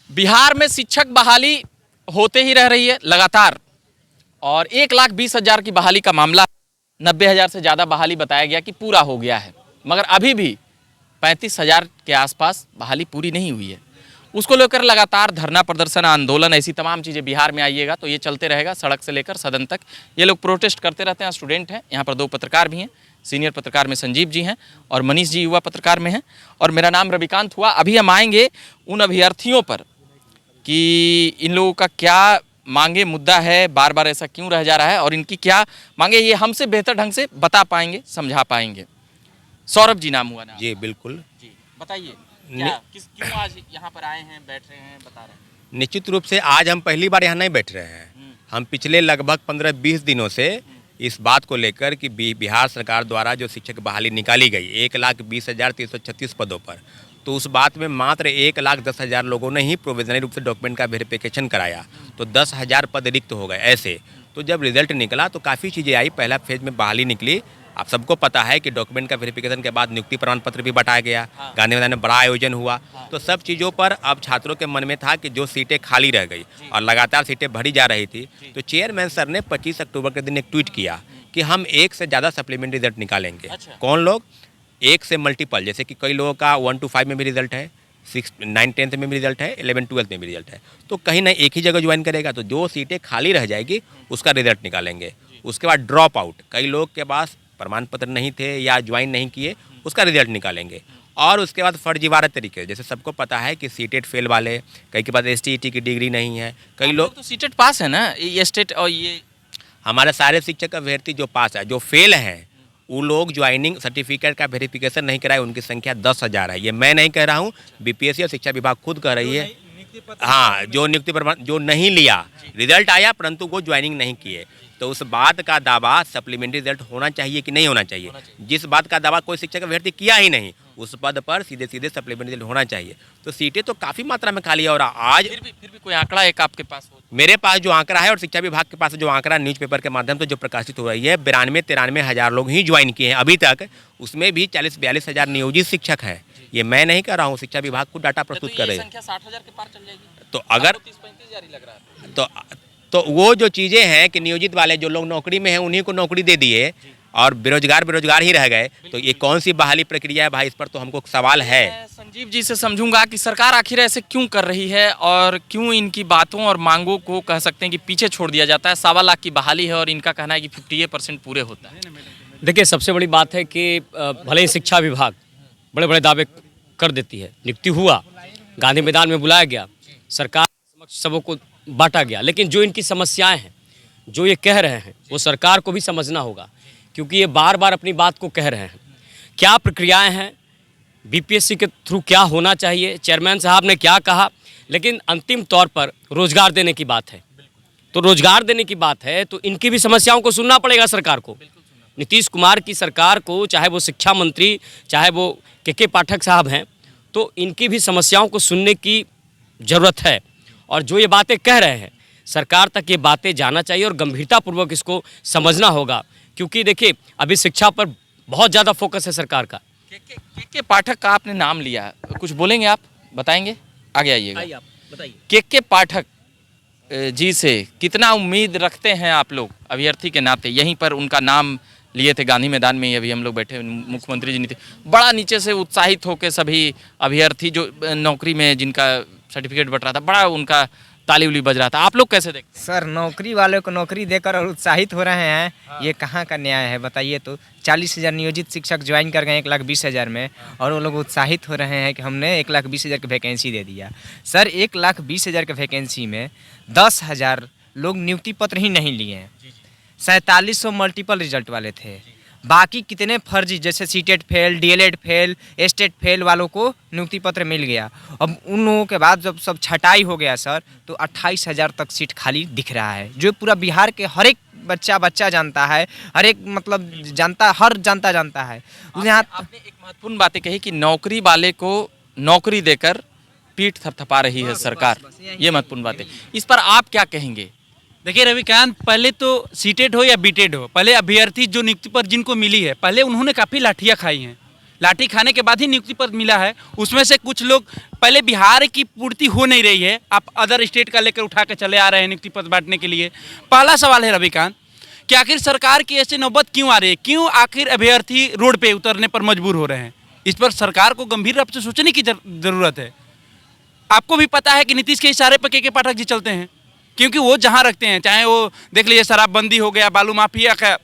बिहार में शिक्षक बहाली होते ही रह रही है लगातार, और 1,20,000 की बहाली का मामला, 90,000 से ज़्यादा बहाली बताया गया कि पूरा हो गया है, मगर अभी भी 35,000 के आसपास बहाली पूरी नहीं हुई है। उसको लेकर लगातार धरना प्रदर्शन, आंदोलन, ऐसी तमाम चीज़ें बिहार में आइएगा तो ये चलते रहेगा। सड़क से लेकर सदन तक ये लोग प्रोटेस्ट करते रहते हैं। स्टूडेंट हैं, यहाँ पर 2 पत्रकार भी हैं, सीनियर पत्रकार में संजीव जी हैं और मनीष जी युवा पत्रकार में हैं, और मेरा नाम रविकांत हुआ। अभी हम आएंगे उन अभ्यर्थियों पर कि इन लोगों का क्या मांगे मुद्दा है, बार बार ऐसा क्यों रह जा रहा है, और इनकी क्या मांगे ये हमसे बेहतर ढंग से बता पाएंगे, समझा पाएंगे। सौरभ जी नाम हुआ ना? जी बिल्कुल जी, बताइए क्यों आज यहाँ पर आए हैं, बैठ रहे हैं, बता रहे हैं? निश्चित रूप से आज हम पहली बार यहाँ नहीं बैठ रहे हैं। हम पिछले लगभग 15-20 दिनों से इस बात को लेकर कि बिहार सरकार द्वारा जो शिक्षक बहाली निकाली गई 1,20,336 पदों पर, तो उस बात में मात्र 1,10,000 लोगों ने ही प्रोविजनरी रूप से डॉक्यूमेंट का वेरिफिकेशन कराया, तो 10,000 पद रिक्त हो गए। ऐसे तो जब रिजल्ट निकला तो काफ़ी चीज़ें आई। पहला फेज में बहाली निकली। आप सबको पता है कि डॉक्यूमेंट का वेरिफिकेशन के बाद नियुक्ति प्रमाण पत्र भी बंटाया गया। गांधी मैदान में बड़ा आयोजन हुआ। तो सब चीज़ों पर अब छात्रों के मन में था कि जो सीटें खाली रह गई और लगातार सीटें भरी जा रही थी, तो चेयरमैन सर ने 25 अक्टूबर के दिन एक ट्वीट किया कि हम 1 से ज़्यादा सप्लीमेंट्री रिजल्ट निकालेंगे। अच्छा। कौन लोग? 1 से मल्टीपल, जैसे कि कई लोगों का 1 to 5 में भी रिजल्ट है, 6, 9, 10 में भी रिजल्ट है, 11, 12 में भी रिजल्ट है, तो कहीं ना एक ही जगह ज्वाइन करेगा। तो जो सीटें खाली रह जाएगी उसका रिजल्ट निकालेंगे। उसके बाद ड्रॉप आउट, कई लोग के पास प्रमाण पत्र नहीं थे या ज्वाइन नहीं किए, उसका रिजल्ट निकालेंगे। और उसके बाद फर्जीवाड़ा तरीके, जैसे सबको पता है कि सीटेट फेल वाले, कई के पास STET की डिग्री नहीं है, कई लोग तो सीटेट पास है ना, ये स्टेट, और ये हमारे सारे शिक्षक अभ्यर्थी जो पास है, जो फेल हैं, वो लोग ज्वाइनिंग सर्टिफिकेट का वेरिफिकेशन नहीं कराए, उनकी संख्या 10,000 है। ये मैं नहीं कह रहा हूँ, BPSC और शिक्षा विभाग खुद कह रही है। हाँ, जो नियुक्ति प्रमाण जो नहीं लिया, रिजल्ट आया परंतु वो ज्वाइनिंग नहीं किए, तो उस बात का दावा सप्लीमेंट्री रिजल्ट होना चाहिए कि नहीं होना चाहिए? जिस बात का दावा कोई शिक्षक अभ्यर्थी किया ही नहीं, उस पद पर सीधे सीधे सप्लीमेंट्री रिजल्ट होना चाहिए। तो सीटें तो काफ़ी मात्रा में खाली है। और आज फिर भी कोई आंकड़ा एक आपके पास हो? मेरे पास जो आंकड़ा है और शिक्षा विभाग के पास जो आंकड़ा न्यूज़पेपर के माध्यम से जो प्रकाशित हो रही है, 92-93 हज़ार लोग ही ज्वाइन किए हैं अभी तक। उसमें भी 40-42 हज़ार नियोजित शिक्षक हैं। ये मैं नहीं कर रहा हूँ, शिक्षा विभाग खुद डाटा प्रस्तुत कर रही है। संख्या 60,000 के पार चल जाएगी। तो अगर 30-35 लग रहा है तो वो जो चीज़ें हैं कि नियोजित वाले जो लोग नौकरी में हैं उन्हीं को नौकरी दे दिए और बेरोजगार ही रह गए, तो ये कौन सी बहाली प्रक्रिया है भाई? इस पर तो हमको सवाल है। मैं संजीव जी से समझूंगा कि सरकार आखिर ऐसे क्यों कर रही है और क्यों इनकी बातों और मांगों को कह सकते हैं कि पीछे छोड़ दिया जाता है। 1.25 लाख की बहाली है और इनका कहना है कि 58% पूरे होता है। देखिए, सबसे बड़ी बात है कि भले ही शिक्षा विभाग बड़े बड़े दावे कर देती है, नियुक्ति हुआ, गांधी मैदान में बुलाया गया, सरकार समक्ष सबों को बांटा गया, लेकिन जो इनकी समस्याएं हैं, जो ये कह रहे हैं, वो सरकार को भी समझना होगा, क्योंकि ये बार बार अपनी बात को कह रहे हैं। क्या प्रक्रियाएं हैं, BPSC के थ्रू क्या होना चाहिए, चेयरमैन साहब ने क्या कहा, लेकिन अंतिम तौर पर रोजगार देने की बात है। तो रोजगार देने की बात है तो इनकी भी समस्याओं को सुनना पड़ेगा सरकार को। नीतीश कुमार की सरकार को, चाहे वो शिक्षा मंत्री, चाहे वो के पाठक साहब हैं, तो इनकी भी समस्याओं को सुनने की ज़रूरत है। और जो ये बातें कह रहे हैं, सरकार तक ये बातें जाना चाहिए और गंभीरतापूर्वक इसको समझना होगा, क्योंकि देखिए अभी शिक्षा पर बहुत ज़्यादा फोकस है सरकार का। के पाठक का आपने नाम लिया, कुछ बोलेंगे आप, बताएंगे? आगे आइएगा, आप बताइए। के पाठक जी से कितना उम्मीद रखते हैं आप लोग अभ्यर्थी के नाते? यहीं पर उनका नाम लिए थे गांधी मैदान में ही, अभी हम लोग बैठे, मुख्यमंत्री जी नीति, बड़ा नीचे से उत्साहित होकर सभी अभ्यर्थी जो नौकरी में जिनका सर्टिफिकेट बट रहा था, बड़ा उनका ताली उली बज रहा था। आप लोग कैसे देखते? सर, नौकरी वालों को नौकरी देकर और उत्साहित हो रहे हैं, ये कहाँ का न्याय है बताइए? तो 40,000 नियोजित शिक्षक ज्वाइन कर गए 1,20,000 में, और वो लोग उत्साहित हो रहे हैं कि हमने 1,20,000 की वैकेंसी दे दिया। सर, 1,20,000 की वैकेंसी में 10,000 लोग नियुक्ति पत्र ही नहीं लिए हैं। 4700 मल्टीपल रिजल्ट वाले थे। बाकी कितने फर्जी, जैसे CTET fail, DLED fail, state fail वालों को नियुक्ति पत्र मिल गया। अब उन लोगों के बाद जब सब छटाई हो गया सर, तो 28,000 तक सीट खाली दिख रहा है, जो पूरा बिहार के हर एक बच्चा जानता है, हर एक मतलब हर जनता है। यहाँ आपने एक महत्वपूर्ण बातें कही कि नौकरी वाले को नौकरी देकर पीठ थपथपा रही है सरकार, ये महत्वपूर्ण बातें। इस पर आप क्या कहेंगे? देखिए रविकांत, पहले तो सीटेट हो या बीटेड हो, पहले अभ्यर्थी जो नियुक्ति पर जिनको मिली है, पहले उन्होंने काफ़ी लाठियाँ खाई हैं, लाठी खाने के बाद ही नियुक्ति पत्र मिला है, उसमें से कुछ लोग पहले बिहार की पूर्ति हो नहीं रही है, आप अदर स्टेट का लेकर उठा के चले आ रहे हैं नियुक्ति पत्र बांटने के लिए। पहला सवाल है रविकांत कि आखिर सरकार की ऐसे नौबत क्यों आ रही है, क्यों आखिर अभ्यर्थी रोड पे उतरने पर मजबूर हो रहे हैं? इस पर सरकार को गंभीर रूप से सोचने की जरूरत है। आपको भी पता है कि नीतीश के इशारे पर के पाठक जी चलते हैं, क्योंकि वो जहाँ रखते हैं, चाहे वो देख लीजिए शराबबंदी हो गया, बालू माफिया का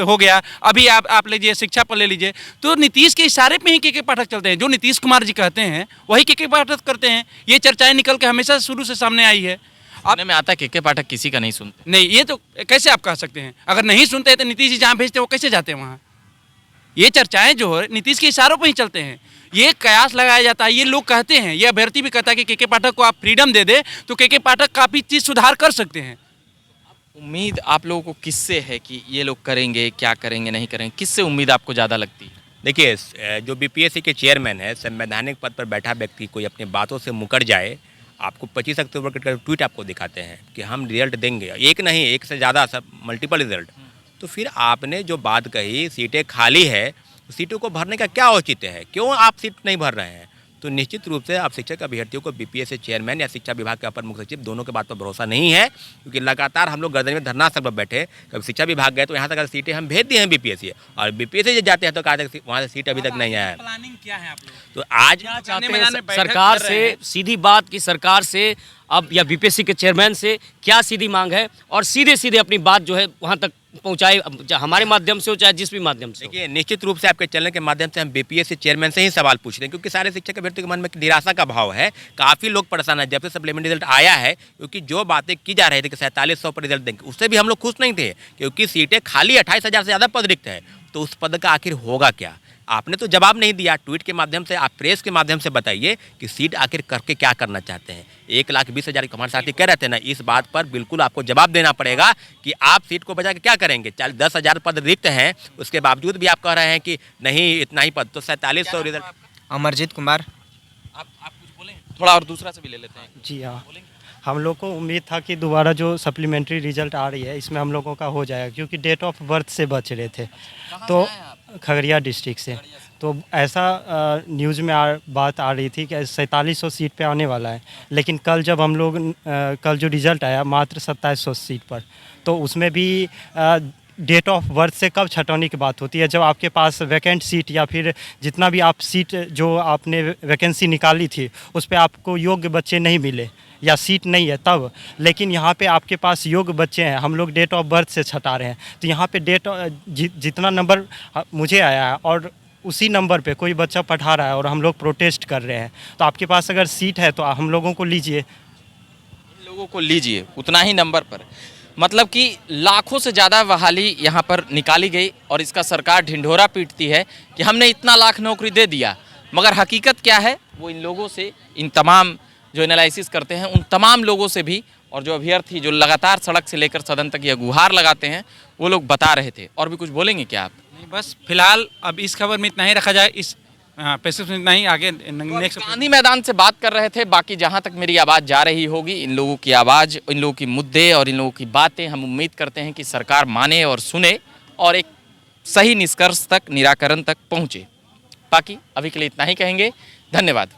हो गया, अभी आप लीजिए शिक्षा पर ले लीजिए, तो नीतीश के इशारे पे ही के पाठक चलते हैं। जो नीतीश कुमार जी कहते हैं वही के पाठक करते हैं। ये चर्चाएं निकल के हमेशा शुरू से सामने आई है। सुनने में आता है के पाठक किसी का नहीं सुनते। नहीं, ये तो कैसे आप कह सकते हैं? अगर नहीं सुनते हैं तो नीतीश जी जहाँ भेजते हैं वो कैसे जाते हैं वहाँ? ये चर्चाएं जो है नीतीश के इशारों पर ही चलते हैं। ये कयास लगाया जाता है, ये लोग कहते हैं, ये अभ्यर्थी भी कहता है कि के पाठक को आप फ्रीडम दे दे तो के पाठक काफ़ी चीज़ सुधार कर सकते हैं। उम्मीद आप लोगों को किससे है कि ये लोग करेंगे, क्या करेंगे, नहीं करेंगे? किससे उम्मीद आपको ज़्यादा लगती है? देखिए, जो बीपीएससी के चेयरमैन है, संवैधानिक पद पर बैठा व्यक्ति कोई अपनी बातों से मुकर जाए, आपको 25 अक्टूबर का ट्वीट आपको दिखाते हैं कि हम रिजल्ट देंगे, एक नहीं, एक से ज़्यादा, सब मल्टीपल रिजल्ट, तो फिर आपने जो बात कही सीटें खाली है, सीटों को भरने का क्या औचित्य है? क्यों आप सीट नहीं भर रहे हैं? तो निश्चित रूप से आप शिक्षक अभ्यर्थियों को बीपीएससी चेयरमैन या शिक्षा विभाग के अपर मुख्य सचिव दोनों के बात पर भरोसा नहीं है, क्योंकि लगातार हम लोग गर्दन में धरना स्थल पर बैठे, कभी शिक्षा विभाग गए तो यहाँ तक अगर सीटें हम भेज दिए हैं बीपीएससी, और बीपीएससी जाते हैं तो कहा तक वहाँ से सीट अभी तक नहीं आया है। प्लानिंग क्या है आप लोग? तो आज चाहते हैं सरकार से, सीधी बात की सरकार से अब या बीपीएससी के चेयरमैन से क्या सीधी मांग है, और सीधे सीधे अपनी बात जो है वहाँ तक पहुँचाए, हमारे माध्यम से हो चाहे जिस भी माध्यम से हो। देखिए, निश्चित रूप से आपके चैनल के माध्यम से हम बीपीएससी चेयरमैन से ही सवाल पूछ रहे हैं, क्योंकि सारे शिक्षक अभ्यर्थियों के मन में निराशा का भाव है। काफ़ी लोग परेशान हैं जब से सप्लीमेंट्री रिजल्ट आया है, क्योंकि जो बातें की जा रही थी कि 4700 पर रिजल्ट देंगे, उससे भी हम लोग खुश नहीं थे, क्योंकि सीटें खाली 28,000 से ज़्यादा पद रिक्त है। तो उस पद का आखिर होगा क्या? आपने तो जवाब नहीं दिया। ट्वीट के माध्यम से, आप प्रेस के माध्यम से बताइए कि सीट आखिर करके क्या करना चाहते हैं। 1,20,000 हमारे साथी कह रहे थे ना, इस बात पर बिल्कुल आपको जवाब देना पड़ेगा कि आप सीट को बचा के क्या करेंगे। 10,000 पद रिक्त हैं, उसके बावजूद भी आप कह रहे हैं कि नहीं इतना ही पद, तो 4700 रिजल्ट। अमरजीत कुमार। आप कुछ बोलें? थोड़ा और दूसरा से भी ले लेते हैं। जी हाँ, हम लोग को उम्मीद था कि दोबारा जो सप्लीमेंट्री रिजल्ट आ रही है इसमें हम लोगों का हो जाएगा, क्योंकि डेट ऑफ बर्थ से बच रहे थे। तो खगड़िया डिस्ट्रिक्ट से तो ऐसा न्यूज़ में बात आ रही थी कि 4700 सीट पे आने वाला है, लेकिन कल जब हम लोग कल जो रिज़ल्ट आया मात्र 2700 सीट पर, तो उसमें भी डेट ऑफ बर्थ से कब छटौनी की बात होती है? जब आपके पास वैकेंट सीट या फिर जितना भी आप सीट जो आपने वैकेंसी निकाली थी उस पर आपको योग्य बच्चे नहीं मिले या सीट नहीं है तब। लेकिन यहाँ पे आपके पास योग्य बच्चे हैं, हम लोग डेट ऑफ बर्थ से छटा रहे हैं। तो यहाँ पे जितना नंबर मुझे आया है और उसी नंबर पे कोई बच्चा पढ़ा रहा है और हम लोग प्रोटेस्ट कर रहे हैं, तो आपके पास अगर सीट है तो हम लोगों को लीजिए। इन लोगों को लीजिए उतना ही नंबर पर, मतलब कि लाखों से ज़्यादा बहाली यहाँ पर निकाली गई और इसका सरकार ढिंढोरा पीटती है कि हमने इतना लाख नौकरी दे दिया। मगर हकीकत क्या है वो इन लोगों से, इन तमाम जो एनालिसिस करते हैं उन तमाम लोगों से भी, और जो अभ्यर्थी जो लगातार सड़क से लेकर सदन तक यह गुहार लगाते हैं, वो लोग बता रहे थे। और भी कुछ बोलेंगे क्या आप? नहीं, बस फिलहाल अब इस खबर में इतना ही रखा जाए, इस पैसे में इतना ही। आगे नेक्स्ट गांधी मैदान से बात कर रहे थे। बाकी जहां तक मेरी आवाज़ जा रही होगी, इन लोगों की आवाज़, इन लोगों की मुद्दे और इन लोगों की बातें हम उम्मीद करते हैं कि सरकार माने और सुने और एक सही निष्कर्ष तक, निराकरण तक पहुँचे। बाकी अभी के लिए इतना ही कहेंगे। धन्यवाद।